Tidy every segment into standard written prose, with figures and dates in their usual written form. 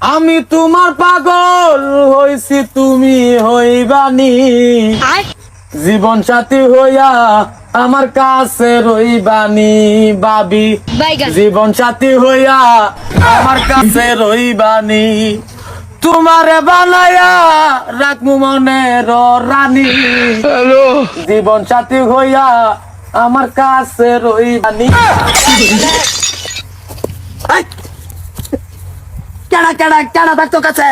আমি তোমার পাগল হইছি তুমি হইবানি জীবন সাথী হইয়া আমার কাছে রইবানি বাবি জীবন সাথী হইয়া আমার কাছে রইবানি তোমারে বানায়া রাখমু মনের রানী জীবন সাথী হইয়া আমার কাছে রইবানি। কেডা কেডা কেডা থাকতো কাছে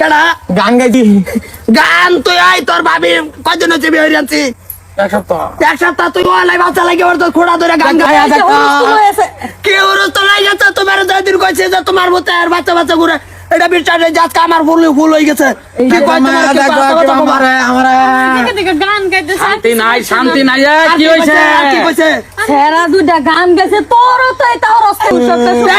কেডা গান গাইছি গান তুই আই তোর ভাবি কয়দিন হচ্ছে বিয়ে হয়ে যাচ্ছি এক সপ্তাহ তুই ওলাই বাচ্চা লাগে ওর তো খোড়া ধরে গান গায়া কি ওরস তো নাই গেছে তোমার দিন কইছে যে তোমার মতো আর বাচ্চা বাচ্চা ঘুরে এটা বিচারে আজকে আমার ফুল হয়ে গেছে কি কয় তোমার গান গাইতে শান্তি নাই শান্তি নাই কি হইছে কি কইছে সেরা দুইটা গান গাইছে তোর তো এটা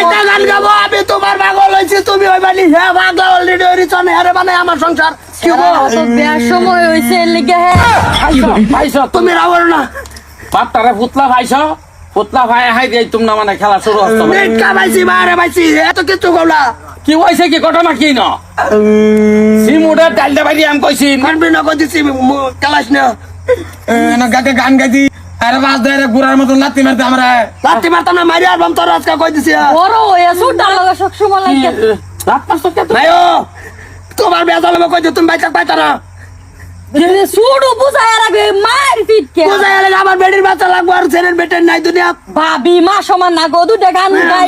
একটা গান গাবো আমি তোমার পাগল হইছি তুমি হইবানি হে পাগল অলরেডি হইছন হেরে বানাই আমার সংসার কি গো বিয়ার সময় হইছে লিগে হে ভাইছো তুমি রাবর না বাপটারে পুতলা ভাইছো পুতলা ভাই হাই দেই তোমরা মানে খেলা শুরু হচ্ছে নেট কামাইছি বারে ভাইছি এত কিছু কওলা কি হইছে কি ঘটনা কি ন সিমুডা ডালটা বাইরে আম কইছি মানবি না কইছি কালাস না না গাকে গান গাইছি আরে বাস ধরে গুড়ার মতন লাত্তি মারতে আমরা লাত্তি মারতাম না মারি আর বাম তোর আজকে কই দিছি বড় হইয়া সুডার লাগা সব সময় লাগে রাত পাঁচ তো কেন ভাইও তোমার বেজাল মে কইছে তুমি বাইচা পাইতা না সুডু বুঝায় রাখবে মার ফিটকে বুঝাই আলে আমার বেডির বাচ্চা লাগবো আর ছেলের বেটের নাই দুনিয়া ভাবি মা সমান না গো দুইটা গান গাই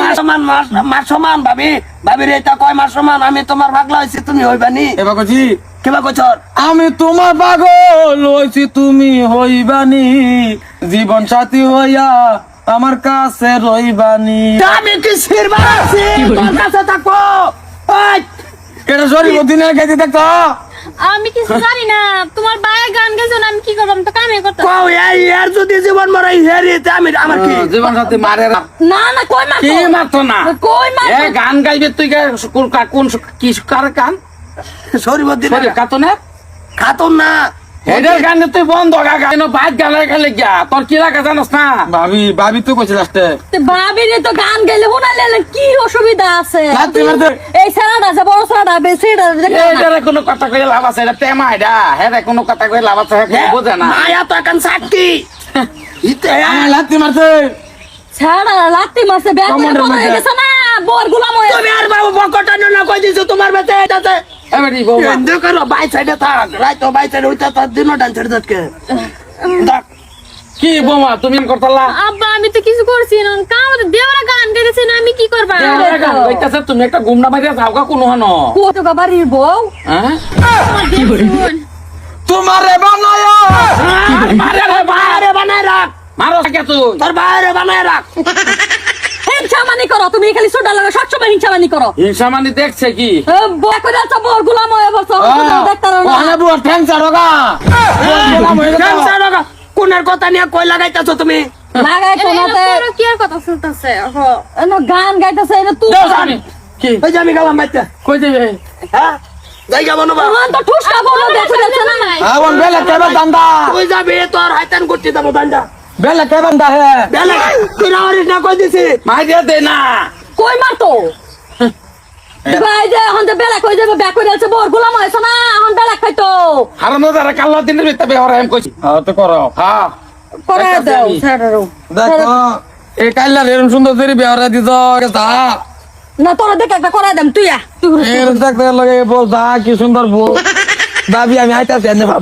মাস সমান ভাবি ভাবি রে এটা কয় মাস সমান আমি তোমার পাগলা হইছি তুমি হইবানি এবার কইছি কেবা কইছর আমি তোমার পাগল হইছি তুমি হইবানি জীবন সাথী হইয়া আমার কাছে রইবানি আমি কি শিরবা আছি তোর কাছে থাকবো ওই এটা সরি দিনে গাইতে দেখতো আমি কিছু জানি না তোমার বায়ে গান গাইছো না আমি কি করব আমি তো কামে করতে কও এই এর যদি জীবন মরাই হেরিতে আমি আমার কি জীবন সাথী মারে না না কই মা কি মারতো না কই মা এ গান গাইবে তুই কোন কোন কি কার গান সরি বদি সরি কাতনে খাতুন না হেডের গান তুই বন্ধ গা গাইনো বাদ গান গাইলে গিয়া তোর কি লাগা জানোস না ভাবি তুই কইছিস লাস্টে ভাবিরে তো গান গাইলে হুনালে কি অসুবিধা আছে লাত্তি মারতে এই সারাটা আছে বড় সারাটা বেশিটা এটারে কোনো কথা কইলে লাভ আছে এটা তেমা এটা হেডে কোনো কথা কইলে লাভ আছে হে বোঝে না মায়া তো এখন সাক্ষী ইতে আমার লাত্তি মারতে ছাড়া লাত্তি মারছে ব্যাগ করে বড় হয়ে গেছে না বোর গুলাম হয়ে তুমি আর বাবু বকটানো না কই দিছো তোমার বেতে এটাতে এবারে বৌমা এন্ড করো বাই সাইডে থাক রাইতো বাই সাইডে উইতা তার দিনও ডান ছেড়ে দকে দেখ কি বৌমা তুমি করতালা আব্বা আমি তো কিছু করছি না কাম দেওরা গান গাইতেছে না আমি কি করব গান গাইতাছে তুমি একটা গুমনা মারিয়া যাও গা কোনো হানো কত বাড়ির বউ হ্যাঁ কি করে তোমারে বানায়া মারে রে বাইরে বানায় রাখ মারো কে তুই তোর বাইরে বানায় রাখ হিংসামানি করো তুমি খালি সোডা লাগা সবসময় হিংসামানি করো হিংসামানি দেখছে কি বউ করে আছে বোর গুলাম হয়ে বসো দেখতে না ওখানে বুয়া ঠ্যাং চারোগা ক্যান্সার লাগা কোনের কথা নিয়ে কই লাগাইতাছো তুমি লাগাই তোমাতে কি আর কথা শুনতেছে গান গাইতেছে এটা তুই কি ওই যে আমি গেলাম বাইতে কই দিবে হ্যাঁ জায়গা বানাবা তখন তো ঠুসকা বলো দেখো যাচ্ছে না আওন বেলা কেবা দান্দা তুই যাবি তোর হাইতান করতে দেবো দান্ডা বেলা কেবা দান্দা হে বেলা তুই রাওয়ারিস না কই দিছি মাইরে দে না কই মারতো ভাই যে এখন তো বেলা কই যাবে ব্যাক করে আছে বোর গুলাম হইছে না এখন বেলা খাইতো হারানো যারা কাল্লা দিনের ভিতরে বেহরা এম কইছি হ্যাঁ তো করো হ্যাঁ করে দাও ছাড়ো দেখো এই কাল্লা এরকম সুন্দর করে বেহরা দিছ তা না তোরা দেখ একটা করে দেম তুই এর দেখতে লাগে বল দা কি সুন্দর বল দাবি আমি আইতাছি এনে ভাব